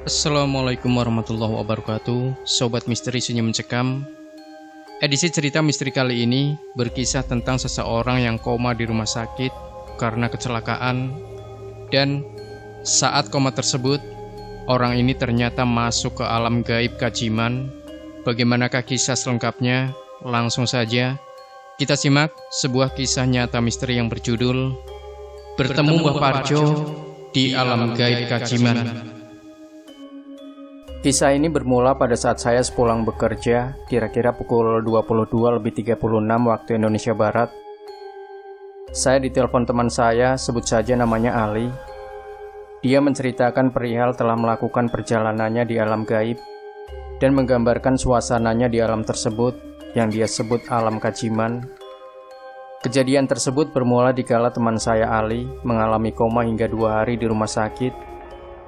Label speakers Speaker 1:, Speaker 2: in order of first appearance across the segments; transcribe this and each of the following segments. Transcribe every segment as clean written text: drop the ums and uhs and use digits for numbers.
Speaker 1: Assalamualaikum warahmatullahi wabarakatuh. Sobat Misteri Senyum Mencekam. Edisi cerita misteri kali ini berkisah tentang seseorang yang koma di rumah sakit karena kecelakaan. Dan saat koma tersebut, orang ini ternyata masuk ke alam gaib Kajiman. Bagaimanakah kisah selengkapnya? Langsung saja kita simak sebuah kisah nyata misteri yang berjudul Bertemu Mbah Parjo di Alam Gaib Kajiman.
Speaker 2: Kisah ini bermula pada saat saya sepulang bekerja, kira-kira pukul 22.36 waktu Indonesia Barat. Saya ditelepon teman saya, sebut saja namanya Ali. Dia menceritakan perihal telah melakukan perjalanannya di alam gaib dan menggambarkan suasananya di alam tersebut yang dia sebut alam Kajiman. Kejadian tersebut bermula dikala teman saya Ali mengalami koma hingga 2 hari di rumah sakit.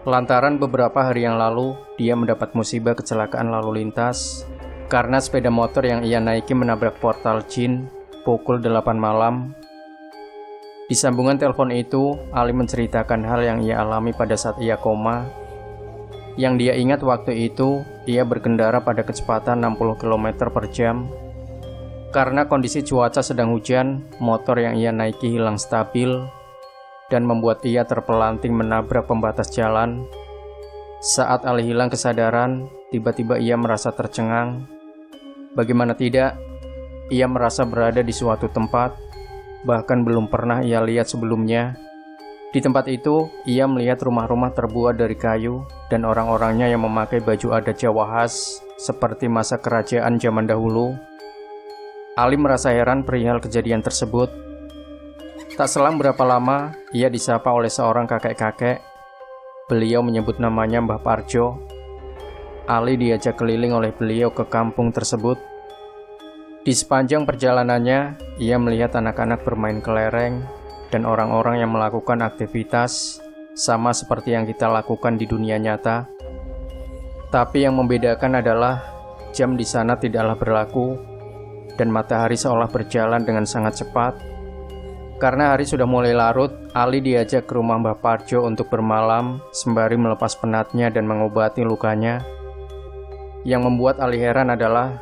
Speaker 2: Lantaran beberapa hari yang lalu, dia mendapat musibah kecelakaan lalu lintas karena sepeda motor yang ia naiki menabrak portal jin pukul 8 malam. Di sambungan telepon itu, Ali menceritakan hal yang ia alami pada saat ia koma. Yang dia ingat waktu itu, ia berkendara pada kecepatan 60 km per jam. Karena kondisi cuaca sedang hujan, motor yang ia naiki hilang stabil dan membuat ia terpelanting menabrak pembatas jalan. Saat Ali hilang kesadaran, tiba-tiba ia merasa tercengang. Bagaimana tidak, ia merasa berada di suatu tempat, bahkan belum pernah ia lihat sebelumnya. Di tempat itu, ia melihat rumah-rumah terbuat dari kayu dan orang-orangnya yang memakai baju adat Jawa khas, seperti masa kerajaan zaman dahulu. Ali merasa heran perihal kejadian tersebut. Tak selang berapa lama, ia disapa oleh seorang kakek-kakek. Beliau menyebut namanya Mbah Parjo. Ali diajak keliling oleh beliau ke kampung tersebut. Di sepanjang perjalanannya, ia melihat anak-anak bermain kelereng dan orang-orang yang melakukan aktivitas sama seperti yang kita lakukan di dunia nyata. Tapi yang membedakan adalah jam di sana tidaklah berlaku dan matahari seolah berjalan dengan sangat cepat. Karena hari sudah mulai larut, Ali diajak ke rumah Mbah Parjo untuk bermalam sembari melepas penatnya dan mengobati lukanya. Yang membuat Ali heran adalah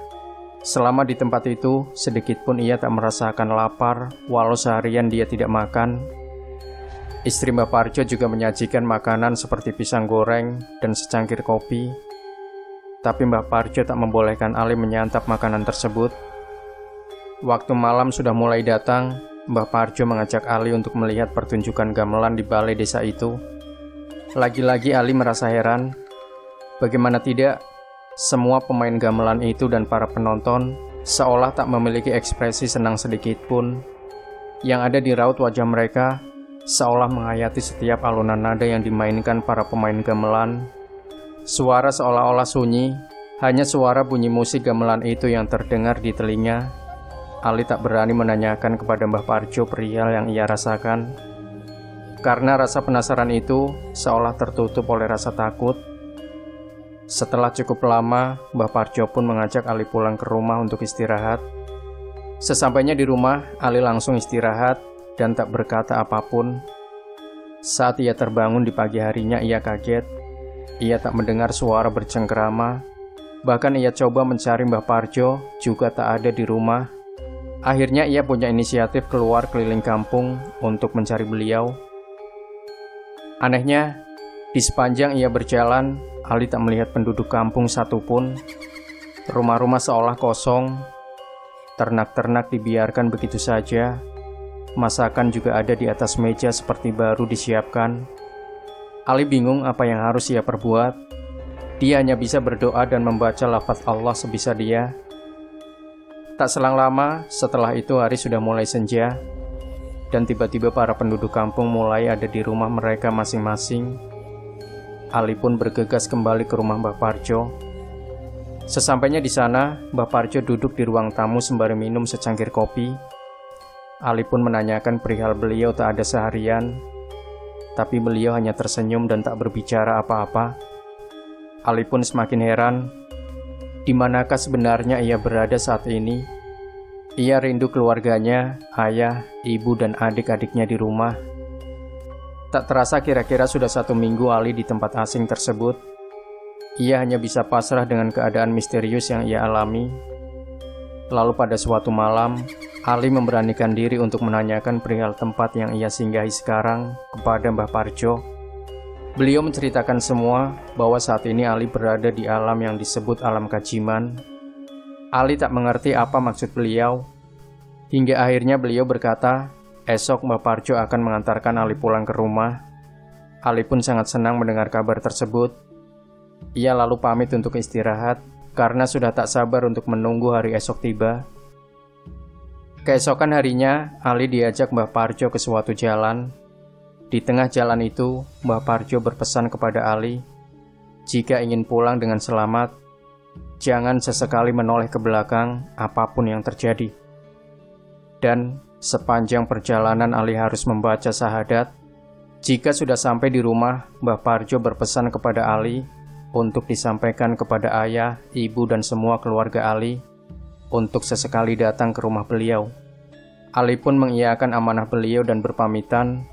Speaker 2: selama di tempat itu, sedikit pun ia tak merasakan lapar walau seharian dia tidak makan. Istri Mbah Parjo juga menyajikan makanan seperti pisang goreng dan secangkir kopi. Tapi Mbah Parjo tak membolehkan Ali menyantap makanan tersebut. Waktu malam sudah mulai datang, Mbah Parjo mengajak Ali untuk melihat pertunjukan gamelan di balai desa itu. Lagi-lagi Ali merasa heran. Bagaimana tidak, semua pemain gamelan itu dan para penonton seolah tak memiliki ekspresi senang sedikit pun. Yang ada di raut wajah mereka seolah menghayati setiap alunan nada yang dimainkan para pemain gamelan. Suara seolah-olah sunyi, hanya suara bunyi musik gamelan itu yang terdengar di telinga. Ali tak berani menanyakan kepada Mbah Parjo perihal yang ia rasakan. Karena rasa penasaran itu seolah tertutup oleh rasa takut. Setelah cukup lama, Mbah Parjo pun mengajak Ali pulang ke rumah untuk istirahat. Sesampainya di rumah, Ali langsung istirahat dan tak berkata apapun. Saat ia terbangun di pagi harinya, ia kaget. Ia tak mendengar suara bercengkerama. Bahkan ia coba mencari Mbah Parjo, juga tak ada di rumah. Akhirnya ia punya inisiatif keluar keliling kampung untuk mencari beliau. Anehnya, di sepanjang ia berjalan, Ali tak melihat penduduk kampung satupun. Rumah-rumah seolah kosong, ternak-ternak dibiarkan begitu saja. Masakan juga ada di atas meja seperti baru disiapkan. Ali bingung apa yang harus ia perbuat. Dia hanya bisa berdoa dan membaca lafaz Allah sebisa dia. Tak selang lama, setelah itu hari sudah mulai senja, dan tiba-tiba para penduduk kampung mulai ada di rumah mereka masing-masing. Ali pun bergegas kembali ke rumah Mbah Parjo. Sesampainya di sana, Mbah Parjo duduk di ruang tamu sembari minum secangkir kopi. Ali pun menanyakan perihal beliau tak ada seharian, tapi beliau hanya tersenyum dan tak berbicara apa-apa. Ali pun semakin heran. Di manakah sebenarnya ia berada saat ini? Ia rindu keluarganya, ayah, ibu, dan adik-adiknya di rumah. Tak terasa kira-kira sudah 1 minggu Ali di tempat asing tersebut. Ia hanya bisa pasrah dengan keadaan misterius yang ia alami. Lalu pada suatu malam, Ali memberanikan diri untuk menanyakan perihal tempat yang ia singgahi sekarang kepada Mbah Parjo. Beliau menceritakan semua bahwa saat ini Ali berada di alam yang disebut alam kajiman. Ali tak mengerti apa maksud beliau, hingga akhirnya beliau berkata, esok Mbah Parjo akan mengantarkan Ali pulang ke rumah. Ali pun sangat senang mendengar kabar tersebut. Ia lalu pamit untuk istirahat, karena sudah tak sabar untuk menunggu hari esok tiba. Keesokan harinya, Ali diajak Mbah Parjo ke suatu jalan. Di tengah jalan itu, Mbah Parjo berpesan kepada Ali, jika ingin pulang dengan selamat, jangan sesekali menoleh ke belakang apapun yang terjadi. Dan sepanjang perjalanan Ali harus membaca syahadat. Jika sudah sampai di rumah, Mbah Parjo berpesan kepada Ali untuk disampaikan kepada ayah, ibu, dan semua keluarga Ali untuk sesekali datang ke rumah beliau. Ali pun mengiyakan amanah beliau dan berpamitan.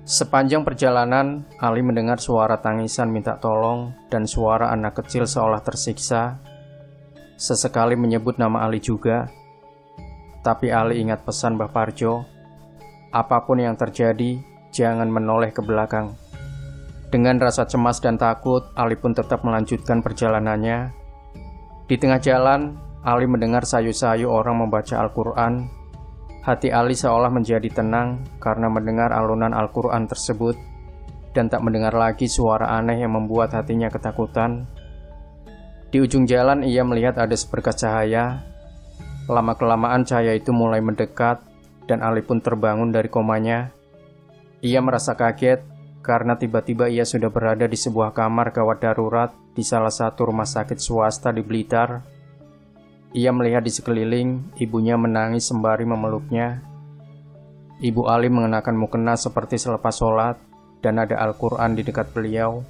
Speaker 2: Sepanjang perjalanan, Ali mendengar suara tangisan minta tolong dan suara anak kecil seolah tersiksa. Sesekali menyebut nama Ali juga. Tapi Ali ingat pesan Mbah Parjo, apapun yang terjadi, jangan menoleh ke belakang. Dengan rasa cemas dan takut, Ali pun tetap melanjutkan perjalanannya. Di tengah jalan, Ali mendengar sayu-sayu orang membaca Al-Quran. Hati Ali seolah menjadi tenang karena mendengar alunan Al-Quran tersebut dan tak mendengar lagi suara aneh yang membuat hatinya ketakutan. Di ujung jalan ia melihat ada seberkas cahaya. Lama-kelamaan cahaya itu mulai mendekat dan Ali pun terbangun dari komanya. Ia merasa kaget karena tiba-tiba ia sudah berada di sebuah kamar gawat darurat di salah satu rumah sakit swasta di Blitar. Ia melihat di sekeliling, ibunya menangis sembari memeluknya. Ibu Ali mengenakan mukena seperti selepas sholat, dan ada Al-Quran di dekat beliau.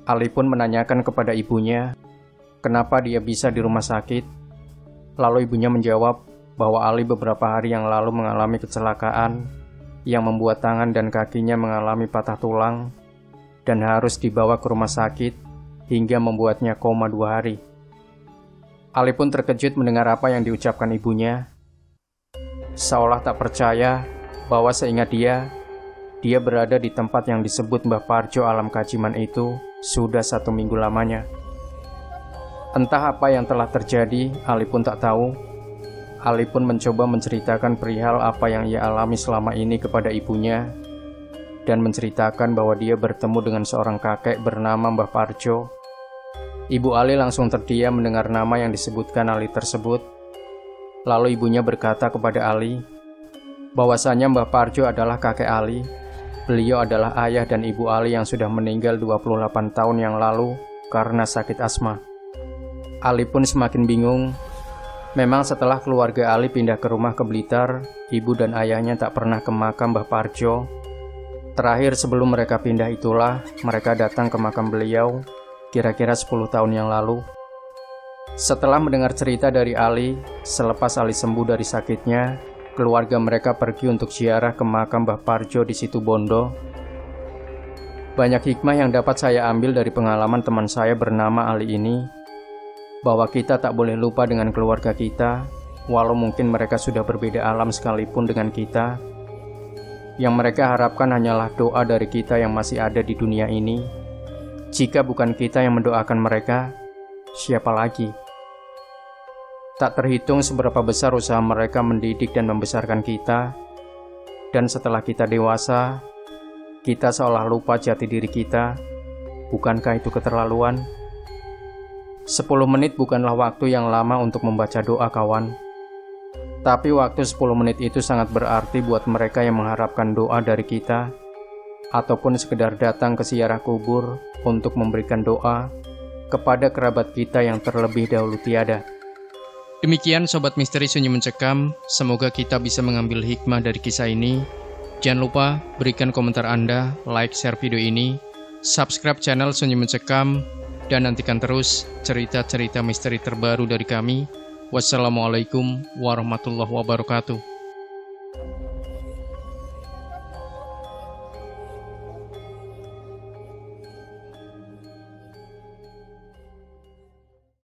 Speaker 2: Ali pun menanyakan kepada ibunya, kenapa dia bisa di rumah sakit. Lalu ibunya menjawab bahwa Ali beberapa hari yang lalu mengalami kecelakaan yang membuat tangan dan kakinya mengalami patah tulang, dan harus dibawa ke rumah sakit hingga membuatnya koma 2 hari. Ali pun terkejut mendengar apa yang diucapkan ibunya. Seolah tak percaya bahwa seingat dia berada di tempat yang disebut Mbah Parjo alam kajiman itu sudah 1 minggu lamanya. Entah apa yang telah terjadi, Ali pun tak tahu. Ali pun mencoba menceritakan perihal apa yang ia alami selama ini kepada ibunya, dan menceritakan bahwa dia bertemu dengan seorang kakek bernama Mbah Parjo. Ibu Ali langsung terdiam mendengar nama yang disebutkan Ali tersebut. Lalu ibunya berkata kepada Ali bahwasanya Mbah Parjo adalah kakek Ali. Beliau adalah ayah dan ibu Ali yang sudah meninggal 28 tahun yang lalu karena sakit asma. Ali pun semakin bingung. Memang setelah keluarga Ali pindah ke rumah ke Blitar, ibu dan ayahnya tak pernah ke makam Mbah Parjo. Terakhir sebelum mereka pindah itulah mereka datang ke makam beliau kira-kira 10 tahun yang lalu. Setelah mendengar cerita dari Ali, selepas Ali sembuh dari sakitnya, keluarga mereka pergi untuk ziarah ke makam Mbah Parjo di Situbondo. Banyak hikmah yang dapat saya ambil dari pengalaman teman saya bernama Ali ini, bahwa kita tak boleh lupa dengan keluarga kita, walau mungkin mereka sudah berbeda alam sekalipun dengan kita. Yang mereka harapkan hanyalah doa dari kita yang masih ada di dunia ini. Jika bukan kita yang mendoakan mereka, siapa lagi? Tak terhitung seberapa besar usaha mereka mendidik dan membesarkan kita. Dan setelah kita dewasa, kita seolah lupa jati diri kita. Bukankah itu keterlaluan? 10 menit bukanlah waktu yang lama untuk membaca doa, kawan. Tapi waktu 10 menit itu sangat berarti buat mereka yang mengharapkan doa dari kita, ataupun sekedar datang ke ziarah kubur untuk memberikan doa kepada kerabat kita yang terlebih dahulu tiada.
Speaker 1: Demikian Sobat Misteri Sunyi Mencekam, semoga kita bisa mengambil hikmah dari kisah ini. Jangan lupa berikan komentar Anda, like, share video ini, subscribe channel Sunyi Mencekam, dan nantikan terus cerita-cerita misteri terbaru dari kami. Wassalamualaikum warahmatullahi wabarakatuh.